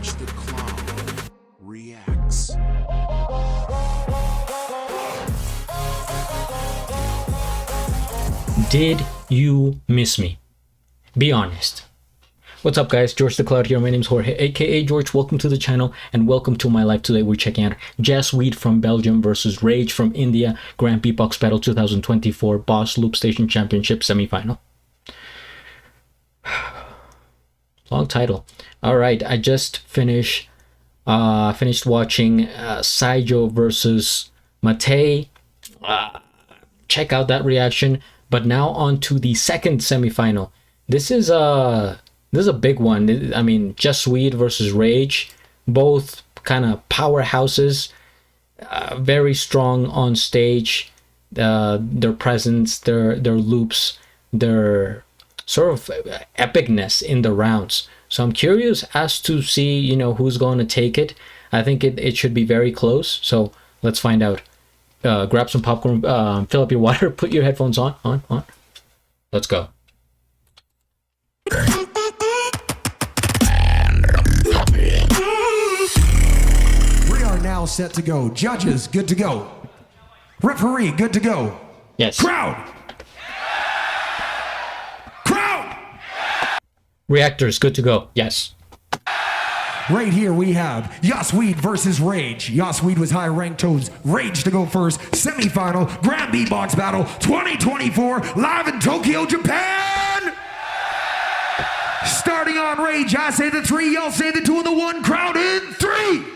GeorgeTheCloud reacts. Did you miss me? Be honest. What's up, guys? GeorgeTheCloud here. My name is Jorge, aka George. Welcome to the channel and welcome to my live. Today we're checking out YasWeed from Belgium versus Rage from India, Grand BEATBOX Battle 2024 Boss Loopstation Championship semifinal. Long title. All right, I just finished watching Saijo versus Mate. Check out that reaction. But now on to the second semifinal. This is a big one. I mean, YasWeed versus Rage, both kind of powerhouses, very strong on stage. Their presence, their loops, their sort of epicness in the rounds. So I'm curious as to see, you know, who's going to take it. I think it should be very close. So let's find out. Grab some popcorn, fill up your water, put your headphones on. Let's go. We are now set to go. Judges, good to go. Referee, good to go. Yes. Crowd! Reactors, good to go. Yes. Right here we have YasWeed versus Rage. YasWeed was high ranked, chose Rage to go first. Semi-final, Grand BEATBOX Battle 2024, live in Tokyo, Japan! Starting on Rage, I say the 3, y'all say the 2 and the 1. Crowd in 3!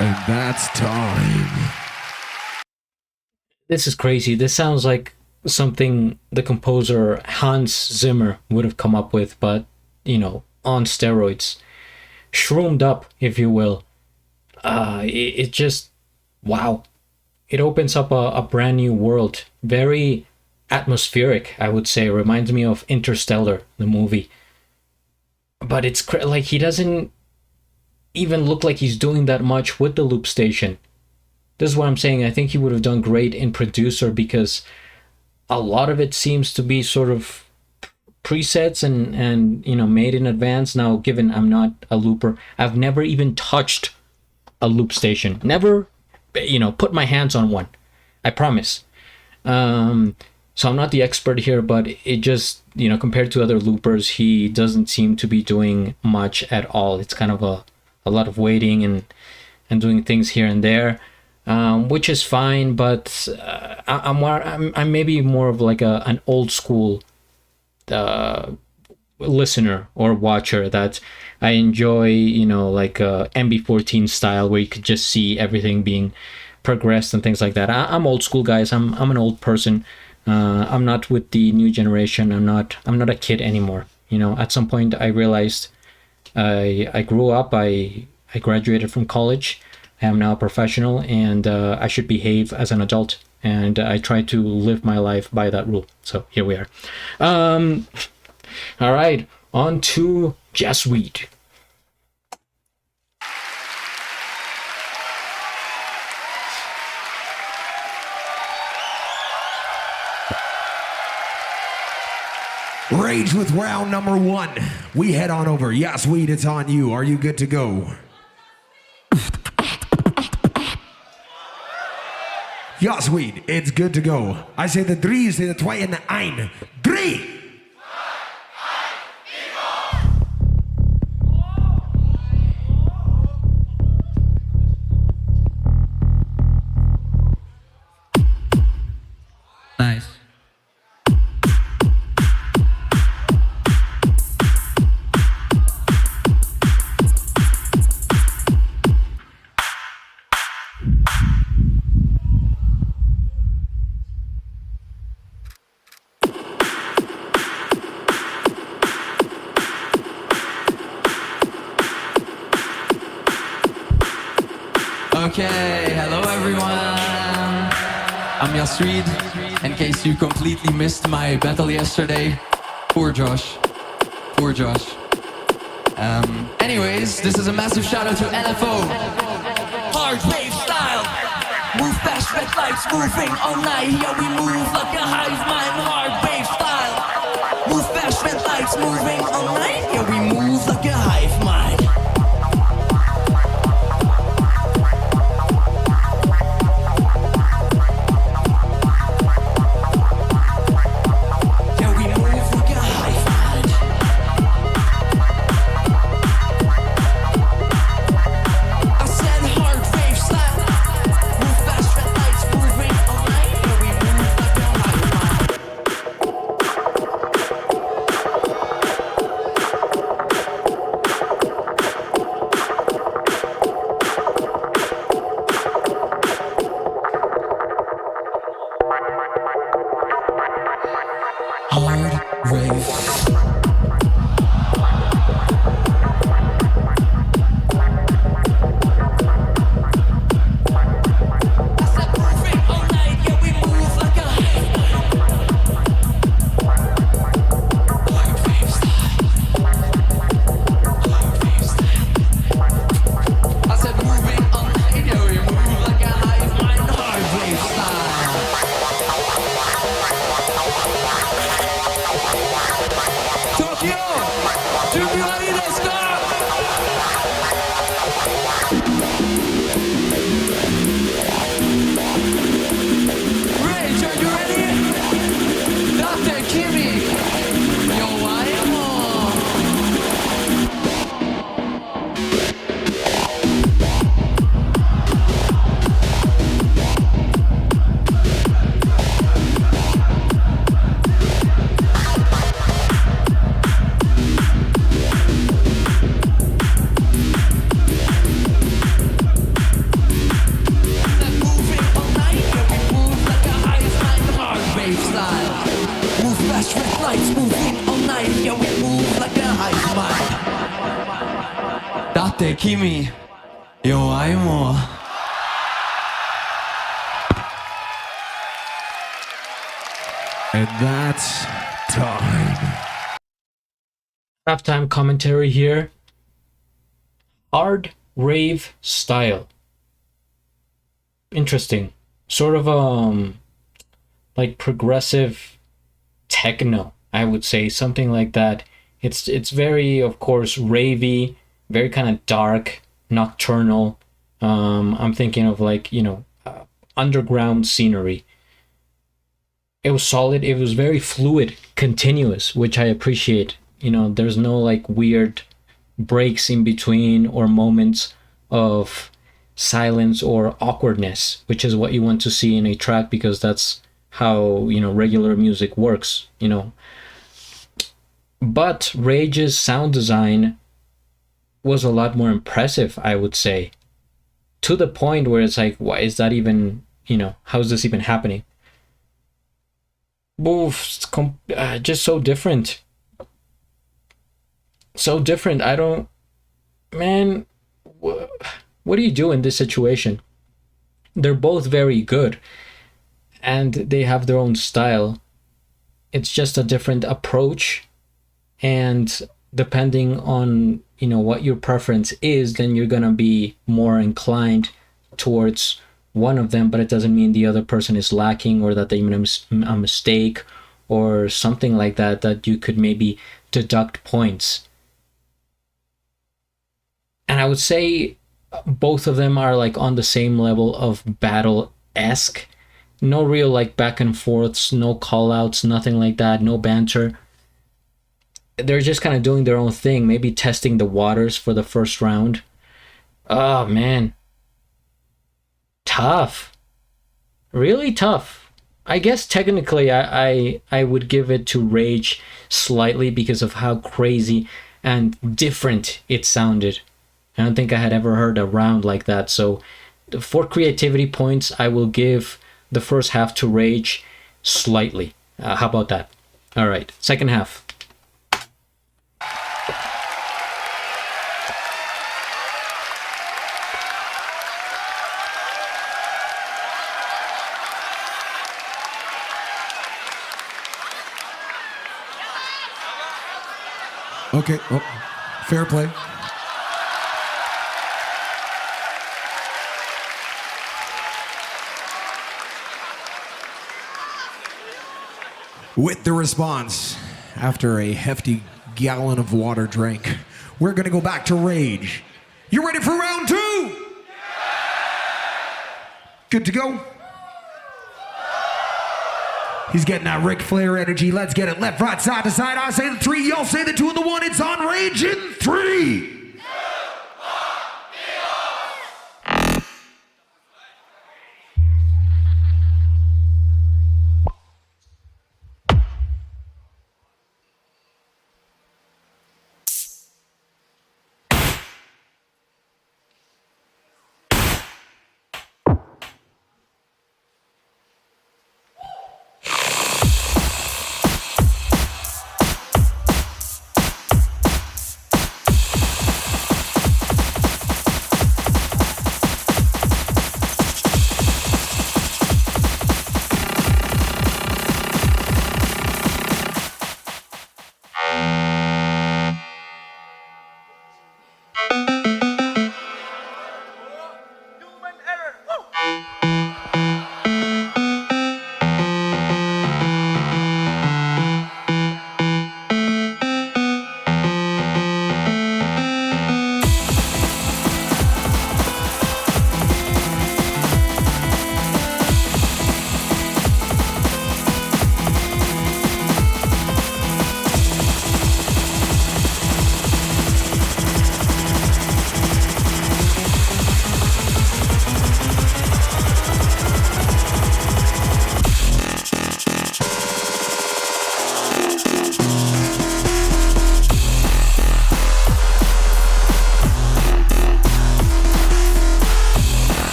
And that's time. This is crazy. This sounds like something the composer Hans Zimmer would have come up with, but, you know, on steroids. Shroomed up, if you will. It just, wow. It opens up a brand new world. Very atmospheric, I would say. Reminds me of Interstellar, the movie. But it's like he doesn't even look like he's doing that much with the Loopstation. This is what I'm saying. I think he would have done great in producer, because a lot of it seems to be sort of presets and you know, made in advance. Now, given I'm not a looper, I've never even touched a Loopstation. Never, you know, put my hands on one. I promise. So I'm not the expert here, but it just, you know, compared to other loopers, he doesn't seem to be doing much at all. It's kind of a lot of waiting and doing things here and there, which is fine. But I'm maybe more of like an old school listener or watcher, that I enjoy, you know, like MB14 style, where you could just see everything being progressed and things like that. I'm old school, guys. I'm an old person. I'm not with the new generation. I'm not a kid anymore. You know, at some point I realized I grew up. I graduated from college. I am now a professional, and I should behave as an adult. And I try to live my life by that rule. So here we are. All right, on to YasWeed. Rage with round number 1. We head on over. YasWeed, it's on you. Are you good to go? YasWeed, it's good to go. I say the 3, you say the 2 and the 1. 3! Nice. Okay, hello everyone. I'm YasWeed. In case you completely missed my battle yesterday, poor Josh. Poor Josh. Anyways, this is a massive shout out to LFO. Hard wave style. Move fast, red lights moving all night. Yeah, we move like a hive mind. Hard wave style. Move fast, red lights moving all night. Yeah, we move like a hive mind. だって君弱いもん And that's time. Halftime commentary here. Hard rave style. Interesting. Sort of like progressive techno, I would say, something like that. It's very, of course, ravey, very kind of dark, nocturnal. I'm thinking of like, you know, underground scenery. It was solid. It was very fluid, continuous, which I appreciate. You know, there's no like weird breaks in between or moments of silence or awkwardness, which is what you want to see in a track, because that's how, you know, regular music works, you know. But Rage's sound design was a lot more impressive, I would say, to the point where it's like, why is that even, you know, how is this even happening? Just so different. So different. I don't, man, what do you do in this situation? They're both very good and they have their own style. It's just a different approach, and depending on, you know, what your preference is, then you're gonna be more inclined towards one of them, but it doesn't mean the other person is lacking or that they made a mistake or something like that, that you could maybe deduct points. And I would say both of them are like on the same level of battle-esque. No real like back and forths, no call-outs, nothing like that, no banter. They're just kind of doing their own thing, maybe testing the waters for the first round. Oh man, tough, really tough. I guess technically I would give it to Rage slightly because of how crazy and different it sounded. I don't think I had ever heard a round like that. So for creativity points, I will give the first half to Rage slightly. How about that? All right, second half. Okay, oh, fair play. With the response, after a hefty gallon of water drank, we're gonna go back to Rage. You ready for round two? Good to go? He's getting that Ric Flair energy. Let's get it left, right, side to side. I say the three, y'all say the two and the one. It's on Rage in 3.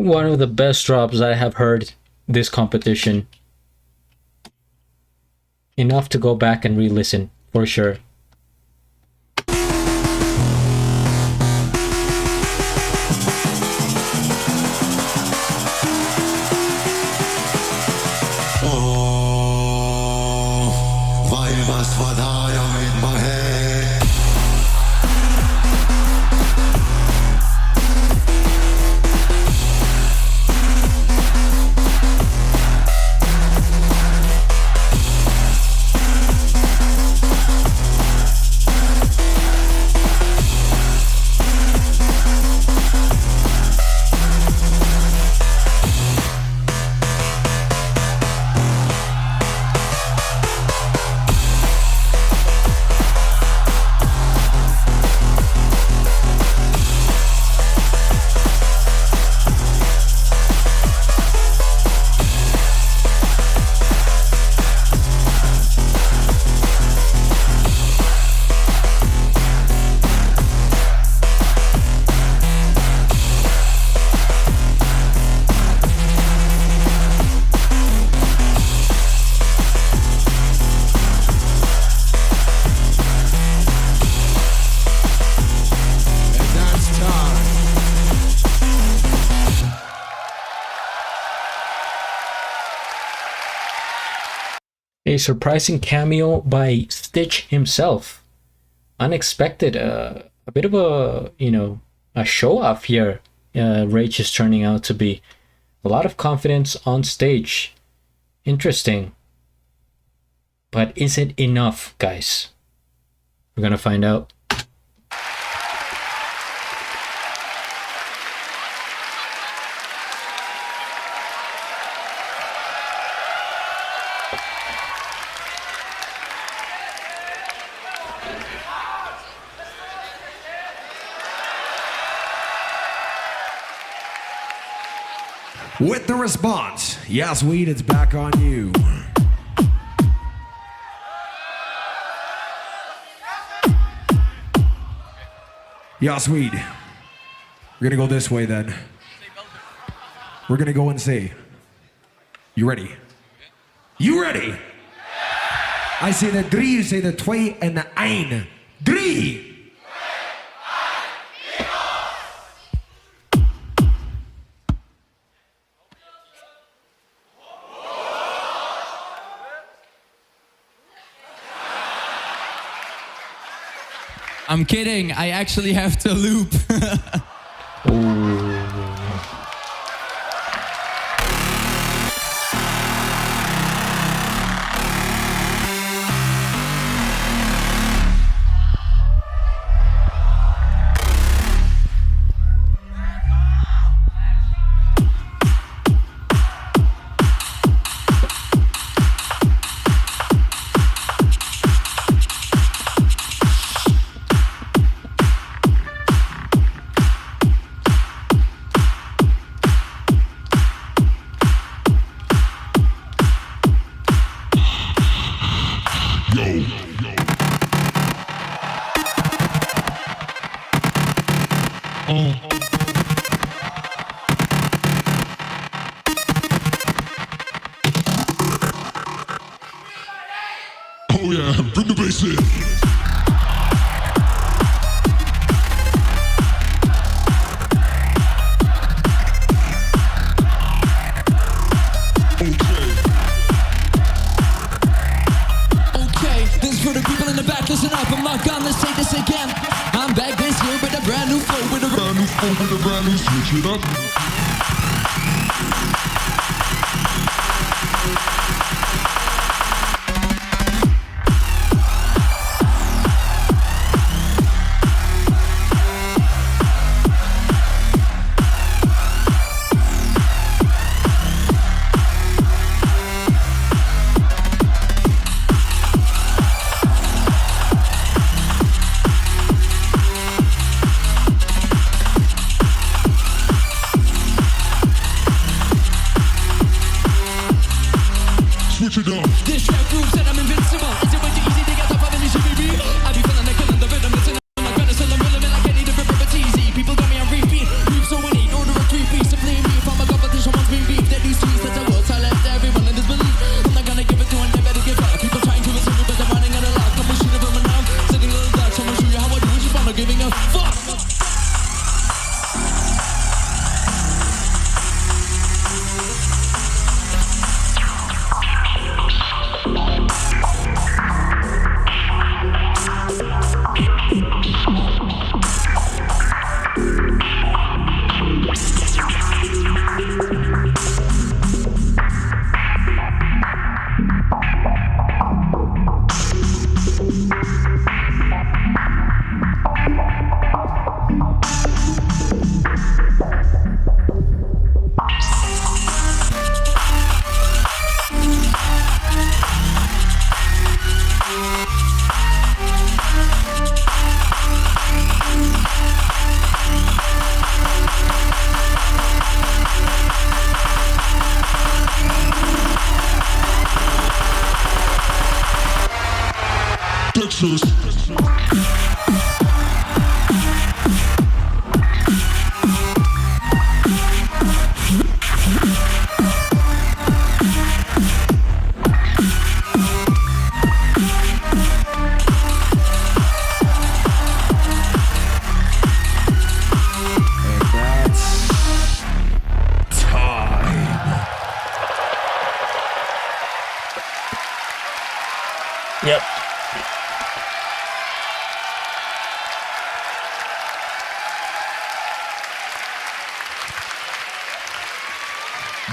One of the best drops I have heard this competition. Enough to go back and re-listen, for sure. A surprising cameo by Stitch himself. Unexpected, a bit of a, a show off here. Rage is turning out to be. A lot of confidence on stage. Interesting. But is it enough, guys? We're gonna find out. With the response, YasWeed, it's back on you. YasWeed, we're gonna go this way then. We're gonna go and say, you ready? You ready? I say the drie, you say the twee and the ein. Drie! I'm kidding, I actually have to loop. Oh yeah, bring the bass in. Okay, this is for the people in the back. Listen up, I'm not gonna say this again. I'm back this year with a brand new flow, with a brand new flow, with a brand new switch it up. This track proves that I'm invincible. Is it way too easy to get top of any baby? I be feeling like killing the rhythm. It's in my granite, still I'm willing like I need a rip it's easy. People got me on repeat. We've so innate, order a 3-piece to play me. If I'm a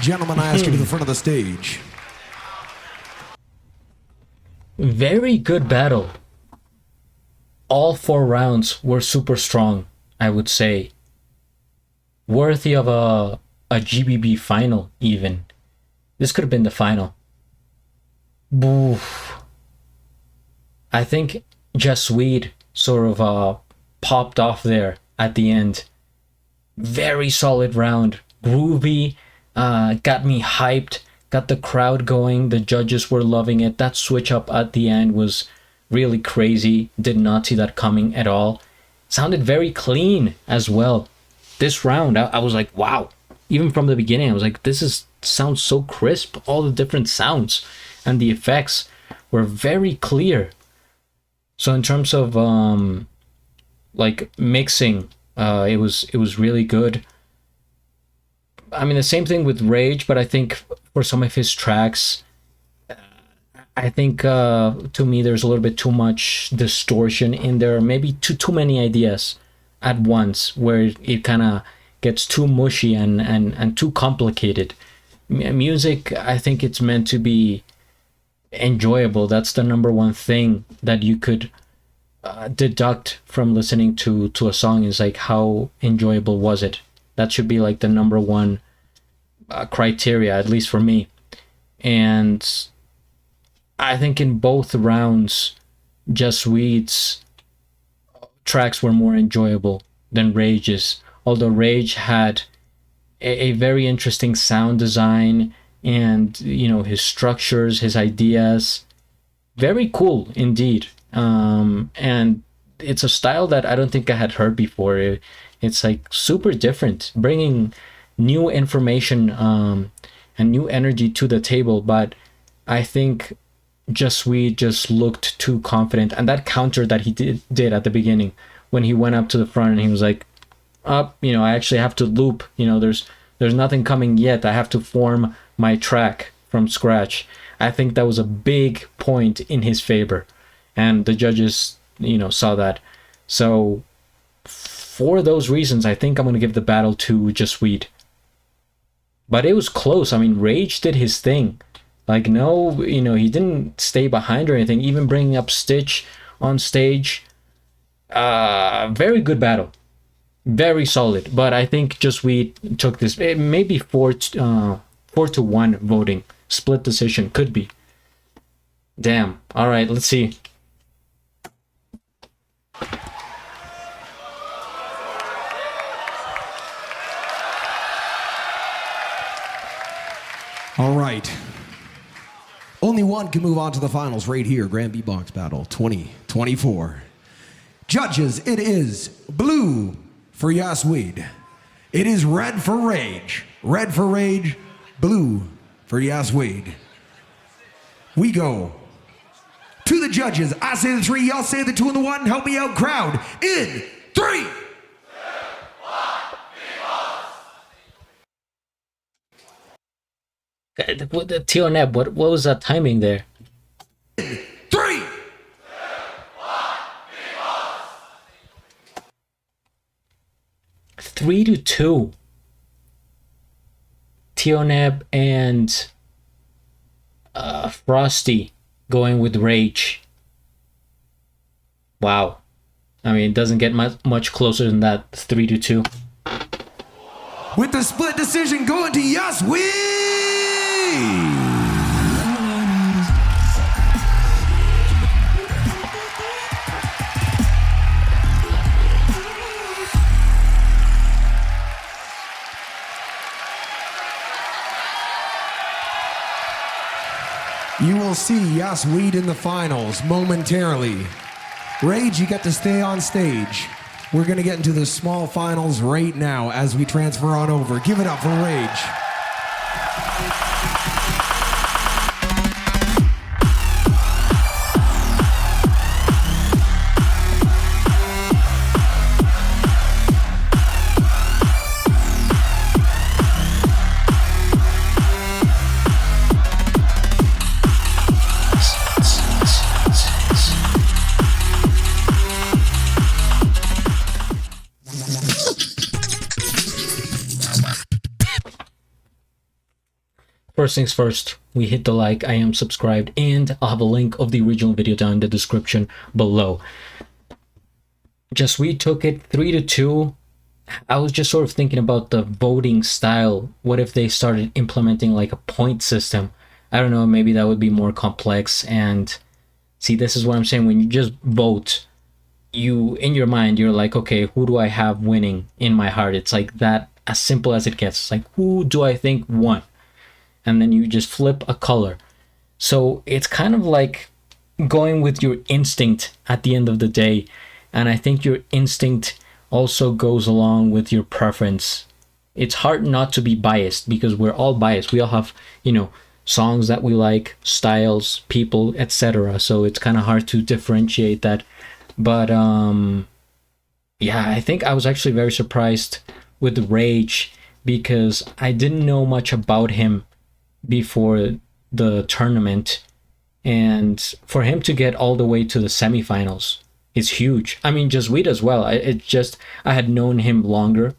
Gentlemen, I ask you to the front of the stage. Very good battle. All 4 rounds were super strong, I would say. Worthy of a GBB final, even. This could have been the final. Oof. I think YasWeed sort of popped off there at the end. Very solid round. Groovy. Got me hyped. Got the crowd going. The judges were loving it. That switch up at the end was really crazy. Did not see that coming at all. Sounded very clean as well. This round, I was like, wow. Even from the beginning, I was like, sounds so crisp. All the different sounds and the effects were very clear. So in terms of like mixing, it was really good. I mean, the same thing with Rage, but I think for some of his tracks, I think to me there's a little bit too much distortion in there, maybe too many ideas at once, where it kind of gets too mushy and too complicated. Music, I think it's meant to be enjoyable. That's the number one thing that you could deduct from listening to a song, is like, how enjoyable was it? That should be like the number one criteria, at least for me. And I think in both rounds, YasWeed's tracks were more enjoyable than Rage's, although Rage had a very interesting sound design, and his structures, his ideas, very cool indeed. And it's a style that I don't think I had heard before. It's like super different, bringing new information and new energy to the table. But I think YasWeed just looked too confident, and that counter that he did at the beginning, when he went up to the front and he was like, up, I actually have to loop, there's nothing coming yet, I have to form my track from scratch. I think that was a big point in his favor, and the judges saw that. So for those reasons, I think I'm going to give the battle to YasWeed. But it was close. I mean, Rage did his thing. Like, no, he didn't stay behind or anything, even bringing up Stitch on stage. Very good battle. Very solid. But I think YasWeed took this. Maybe 4-1 voting. Split decision. Could be. Damn. All right, let's see. All right. Only one can move on to the finals right here. Grand BEATBOX Battle 2024. Judges, it is blue for YasWeed. It is red for Rage. Red for Rage, blue for YasWeed. We go to the judges. I say the 3, y'all say the 2 and the 1. Help me out, crowd. In 3. The Tioneb, what was that timing there? 3. 3-2. Tioneb and Frosty going with Rage. Wow. I mean, it doesn't get much closer than that. 3-2. With the split decision going to YasWeed. You will see YasWeed in the finals momentarily. Rage, you get to stay on stage. We're going to get into the small finals right now as we transfer on over. Give it up for Rage. first things first, we hit the like, I am subscribed, and I'll have a link of the original video down in the description below. YasWeed took it 3-2. I was just sort of thinking about the voting style. What if they started implementing like a point system? I don't know, maybe that would be more complex. And see, this is what I'm saying. When you just vote, you, in your mind, you're like, okay, who do I have winning in my heart? It's like that, as simple as it gets. It's like, who do I think won? And then you just flip a color. So it's kind of like going with your instinct at the end of the day. And I think your instinct also goes along with your preference. It's hard not to be biased because we're all biased. We all have, you know, songs that we like, styles, people, etc. So it's kind of hard to differentiate that. But yeah, I think I was actually very surprised with Rage because I didn't know much about him before the tournament, and for him to get all the way to the semifinals is huge. I mean, YasWeed as well. I had known him longer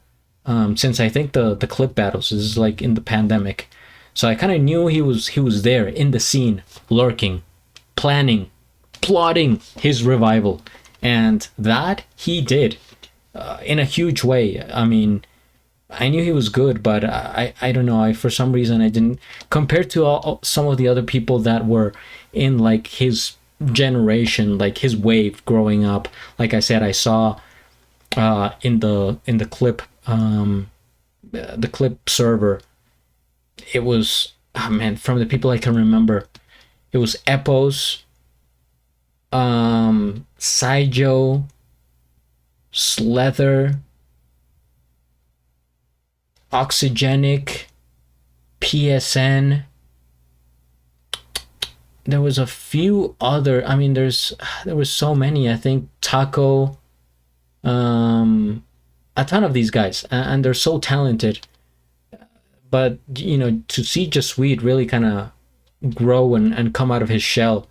since I think the clip battles. This is like in the pandemic, so I kind of knew he was there in the scene, lurking, planning, plotting his revival, and that he did in a huge way. I mean, I knew he was good, but I don't know. For some reason I didn't, compared to some of the other people that were in like his generation, like his wave growing up. Like I said, I saw in the clip server, it was, oh man, from the people I can remember, it was Epos, Saijo, Slether, Oxygenic, PSN. There was a few other, I mean, there was so many. I think Taco, a ton of these guys, and they're so talented. But you know, to see YasWeed really kind of grow and come out of his shell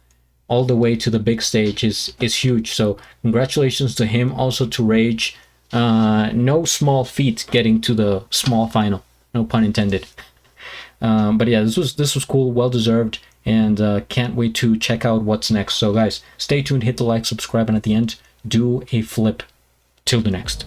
all the way to the big stage is huge. So congratulations to him, also to Rage. No small feat getting to the small final, no pun intended. But yeah, this was cool, well deserved, and can't wait to check out what's next. So guys, stay tuned, hit the like, subscribe, and at the end, do a flip. Till the next.